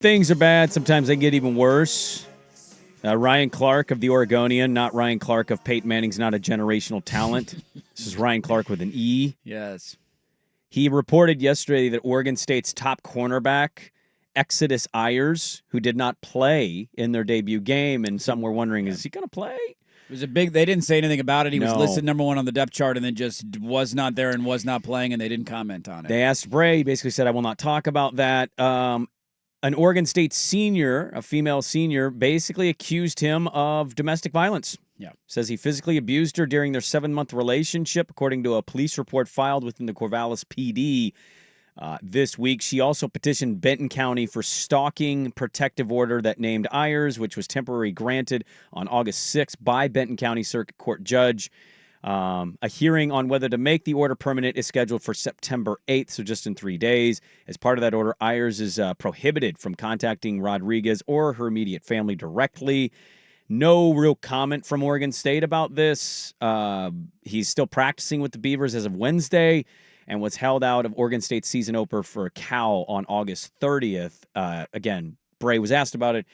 Things are bad. Sometimes they get even worse. Ryan Clark of the Oregonian, not Ryan Clark of Peyton Manning's Not a Generational Talent. This is Ryan Clark with an E. Yes. He reported yesterday that Oregon State's top cornerback, Exodus Ayers, who did not play in their debut game, and some were wondering, is he going to play? It was a big. They didn't say anything about it. He was No. listed number one on the depth chart, and then just was not there and was not playing, and they didn't comment on it. They asked Sprague. He basically said, I will not talk about that. An Oregon State senior, a female senior, basically accused him of domestic violence. Yeah. Says he physically abused her during their 7-month relationship, according to a police report filed within the Corvallis PD this week. She also petitioned Benton County for stalking protective order that named Ayers, which was temporarily granted on August 6th by Benton County Circuit Court Judge. A hearing on whether to make the order permanent is scheduled for September 8th, so just in 3 days. As part of that order, Ayers is prohibited from contacting Rodriguez or her immediate family directly. No real comment from Oregon State about this. He's still practicing with the Beavers as of Wednesday and was held out of Oregon State's season opener for Cal on August 30th. Again, Bray was asked about it,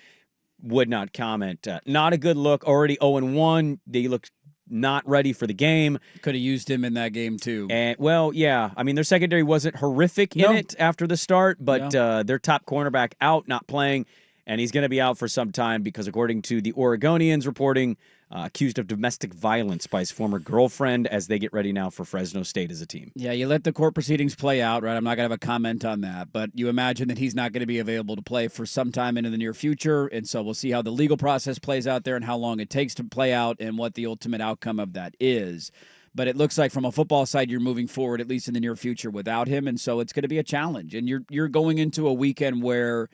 would not comment. Not a good look. Already 0-1. They look not ready for the game. Could have used him in that game, too. And well, yeah. I mean, their secondary wasn't horrific in it after the start, but their top cornerback out, not playing, and he's going to be out for some time because, according to the Oregonians reporting, accused of domestic violence by his former girlfriend as they get ready now for Fresno State as a team. Yeah, you let the court proceedings play out, right? I'm not going to have a comment on that, but you imagine that he's not going to be available to play for some time into the near future, and so we'll see how the legal process plays out there and how long it takes to play out and what the ultimate outcome of that is. But it looks like from a football side, you're moving forward, at least in the near future, without him, and so it's going to be a challenge. And you're going into a weekend where...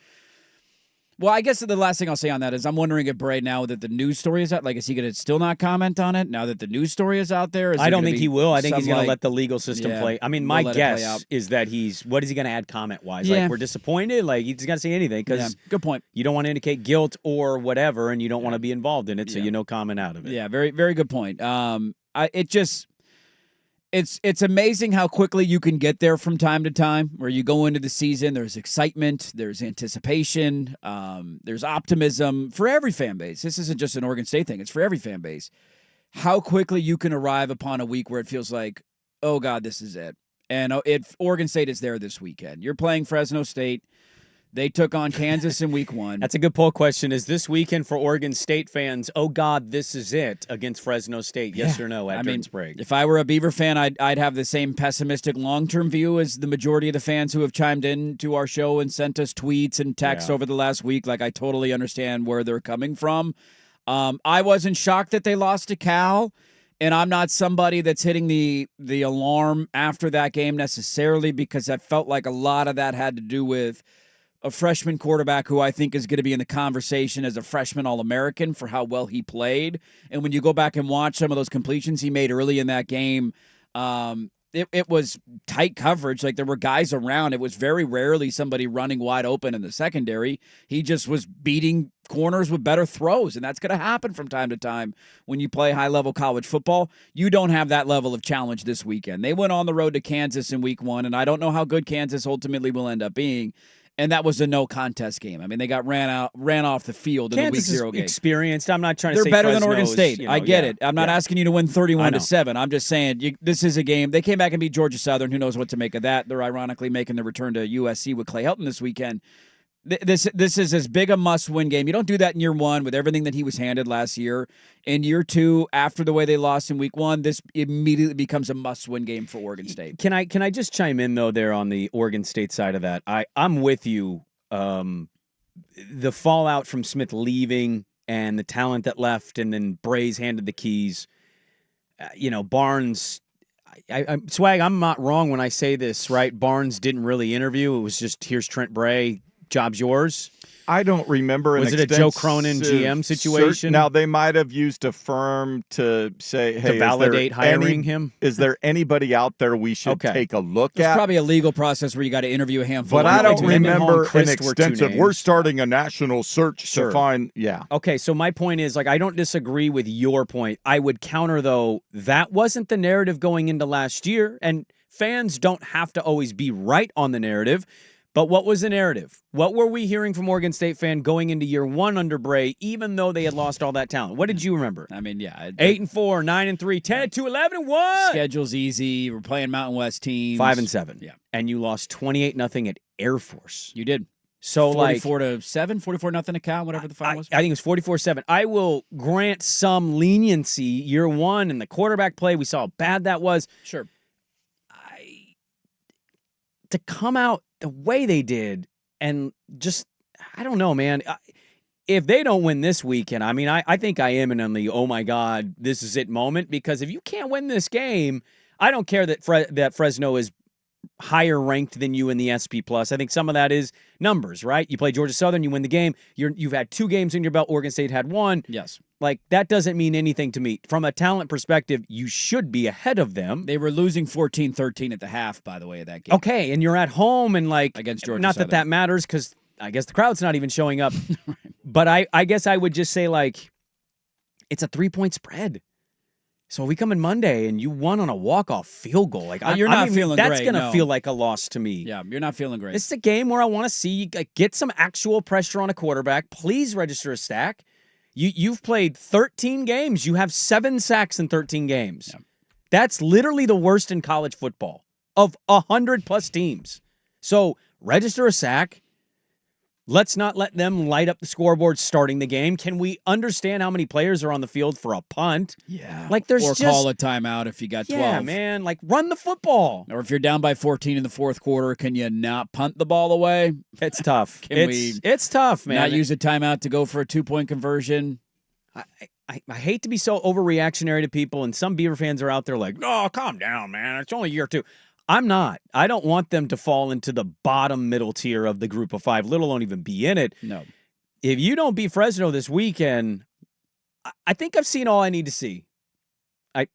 Well, I guess the last thing I'll say on that is I'm wondering if Bray, now that the news story is out, like, is he going to still not comment on it now that the news story is out there? I don't think he will. I think he's going to let the legal system play. I mean, my guess is that what is he going to add comment-wise? Yeah. Like, we're disappointed? Like, he's got to say anything because good point. You don't want to indicate guilt or whatever, and you don't want to be involved in it, so you comment out of it. Yeah, very, very good point. It's amazing how quickly you can get there from time to time, where you go into the season, there's excitement, there's anticipation, there's optimism for every fan base. This isn't just an Oregon State thing. It's for every fan base. How quickly you can arrive upon a week where it feels like, oh, God, this is it. And Oregon State is there this weekend. You're playing Fresno State. They took on Kansas in week 1. That's a good poll question. Is this weekend for Oregon State fans, oh, God, this is it against Fresno State? Yes or no at Sprague? If I were a Beaver fan, I'd have the same pessimistic long-term view as the majority of the fans who have chimed in to our show and sent us tweets and texts over the last week. Like, I totally understand where they're coming from. I wasn't shocked that they lost to Cal, and I'm not somebody that's hitting the alarm after that game necessarily, because I felt like a lot of that had to do with a freshman quarterback who I think is going to be in the conversation as a freshman All-American for how well he played. And when you go back and watch some of those completions he made early in that game, it was tight coverage. Like, there were guys around. It was very rarely somebody running wide open in the secondary. He just was beating corners with better throws, and that's going to happen from time to time when you play high-level college football. You don't have that level of challenge this weekend. They went on the road to Kansas in week 1, and I don't know how good Kansas ultimately will end up being. And that was a no-contest game. I mean, they got ran off the field in the week 0 game. Kansas is experienced. I'm not trying to say they're better Fresno's, than Oregon State. I get it. I'm not asking you to win 31-7. I'm just saying this is a game. They came back and beat Georgia Southern. Who knows what to make of that? They're ironically making the return to USC with Clay Helton this weekend. This is as big a must-win game. You don't do that in year 1 with everything that he was handed last year. In year 2, after the way they lost in week 1, this immediately becomes a must-win game for Oregon State. Can I just chime in, though, there on the Oregon State side of that? I'm with you. The fallout from Smith leaving and the talent that left, and then Bray's handed the keys. Barnes, Swag, I'm not wrong when I say this, right? Barnes didn't really interview. It was just, here's Trent Bray, job's yours. I don't remember Was it a Joe Cronin GM situation? Now, they might have used a firm to say, hey, to validate hiring him? Is there anybody out there we should take a look at? It's probably a legal process where you got to interview a handful. But I don't remember an extensive, we're starting a national search to find, Okay, so my point is, I don't disagree with your point. I would counter, though, that wasn't the narrative going into last year, and fans don't have to always be right on the narrative. But what was the narrative? What were we hearing from Oregon State fan going into year one under Bray, even though they had lost all that talent? What did you remember? I mean, yeah. 8-4, 9-3, 10-2, 11-1. Schedule's easy. We're playing Mountain West teams. 5-7. Yeah. And you lost 28-0 at Air Force. You did. So 44-7, 44-0 a count, whatever the final was. I think it was 44-7. I will grant some leniency year one and the quarterback play. We saw how bad that was. Sure. To come out the way they did and just, I don't know, man. If they don't win this weekend, I mean, I think I am in the, oh, my God, this is it moment. Because if you can't win this game, I don't care that Fresno is higher ranked than you in the SP+. I think some of that is numbers, right? You play Georgia Southern, you win the game. You've had 2 games in your belt. Oregon State had 1. Yes. Like, that doesn't mean anything to me. From a talent perspective, you should be ahead of them. They were losing 14-13 at the half, by the way, of that game. Okay, and you're at home and, like, against Georgia not Southern. that matters because I guess the crowd's not even showing up. Right. But I guess I would just say, like, it's a 3-point spread. So we come in Monday and you won on a walk-off field goal. Like, you're not feeling great. That's going to feel like a loss to me. Yeah, you're not feeling great. This is a game where I want to see you get some actual pressure on a quarterback. Please register a sack. You've played 13 games. You have 7 sacks in 13 games. Yeah. That's literally the worst in college football of 100+ teams. So register a sack. Let's not let them light up the scoreboard starting the game. Can we understand how many players are on the field for a punt? Yeah. Like there's or just call a timeout if you got 12. Yeah, man. Like run the football. Or if you're down by 14 in the fourth quarter, can you not punt the ball away? It's tough. It's tough, man. Not use a timeout to go for a 2-point conversion. I hate to be so overreactionary to people, and some Beaver fans are out there like, no, calm down, man. It's only year 2. I'm not. I don't want them to fall into the bottom middle tier of the group of 5, let alone even be in it. No. If you don't beat Fresno this weekend, I think I've seen all I need to see.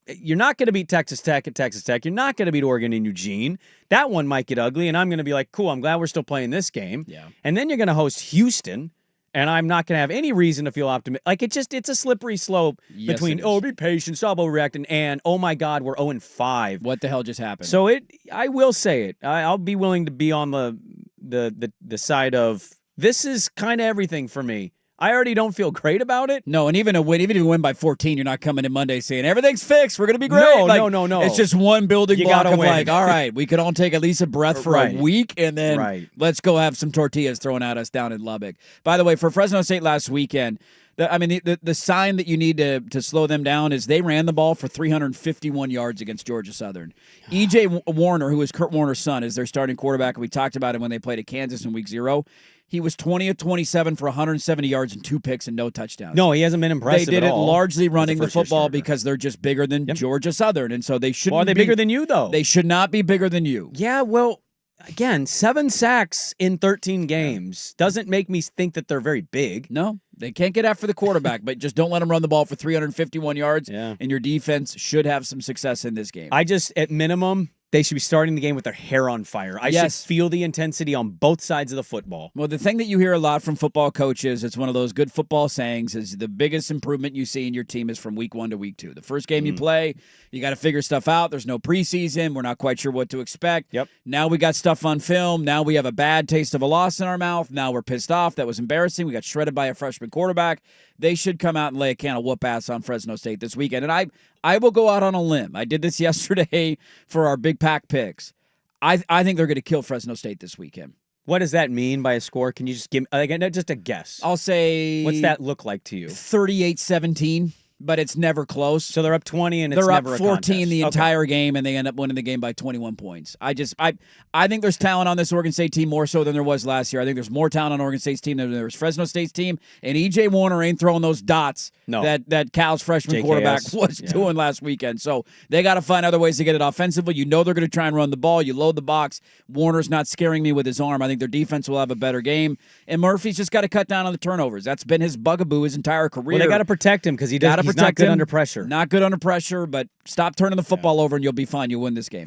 You're not going to beat Texas Tech at Texas Tech. You're not going to beat Oregon and Eugene. That one might get ugly, and I'm going to be like, cool, I'm glad we're still playing this game. Yeah. And then you're going to host Houston, and I'm not going to have any reason to feel optimistic. Like, it's a slippery slope between, be patient, stop overreacting, and, oh, my God, we're 0-5. What the hell just happened? So I will say it. I'll be willing to be on the side of this is kind of everything for me. I already don't feel great about it. No, and even if you win by 14, you're not coming in Monday saying everything's fixed. We're going to be great. No. It's just one building block of win. like, all right, we could all take at least a breath for a week, and then let's go have some tortillas thrown at us down in Lubbock. By the way, for Fresno State last weekend, the sign that you need to slow them down is they ran the ball for 351 yards against Georgia Southern. E.J. Warner, who is Kurt Warner's son, is their starting quarterback, and we talked about him when they played at Kansas in week 0. He was 20 of 27 for 170 yards and 2 picks and no touchdowns. No, he hasn't been impressive. They did at it all largely running the football because they're just bigger than Georgia Southern, and so they shouldn't. Well, are they bigger than you, though? They should not be bigger than you. Yeah, well, again, 7 sacks in 13 games doesn't make me think that they're very big. No, they can't get after the quarterback, but just don't let them run the ball for 351 yards, and your defense should have some success in this game. At minimum, they should be starting the game with their hair on fire. I should feel the intensity on both sides of the football. Well, the thing that you hear a lot from football coaches, it's one of those good football sayings, is the biggest improvement you see in your team is from week 1 to week 2. The first game you play, you got to figure stuff out. There's no preseason. We're not quite sure what to expect. Yep. Now we got stuff on film. Now we have a bad taste of a loss in our mouth. Now we're pissed off. That was embarrassing. We got shredded by a freshman quarterback. They should come out and lay a can of whoop ass on Fresno State this weekend. And I will go out on a limb. I did this yesterday for our Big Pack picks. I think they're going to kill Fresno State this weekend. What does that mean by a score? Can you just give me just a guess? I'll say... What's that look like to you? 38-17. But it's never close. So they're up 20 and it's never a contest. They're up 14 the entire game, and they end up winning the game by 21 points. I think there's talent on this Oregon State team more so than there was last year. I think there's more talent on Oregon State's team than there was Fresno State's team, and E.J. Warner ain't throwing those dots that Cal's freshman quarterback was doing last weekend. So they got to find other ways to get it offensively. You know they're going to try and run the ball. You load the box. Warner's not scaring me with his arm. I think their defense will have a better game. And Murphy's just got to cut down on the turnovers. That's been his bugaboo his entire career. Well, they got to protect him because he's not good under pressure. Not good under pressure, but stop turning the football over and you'll be fine. You'll win this game.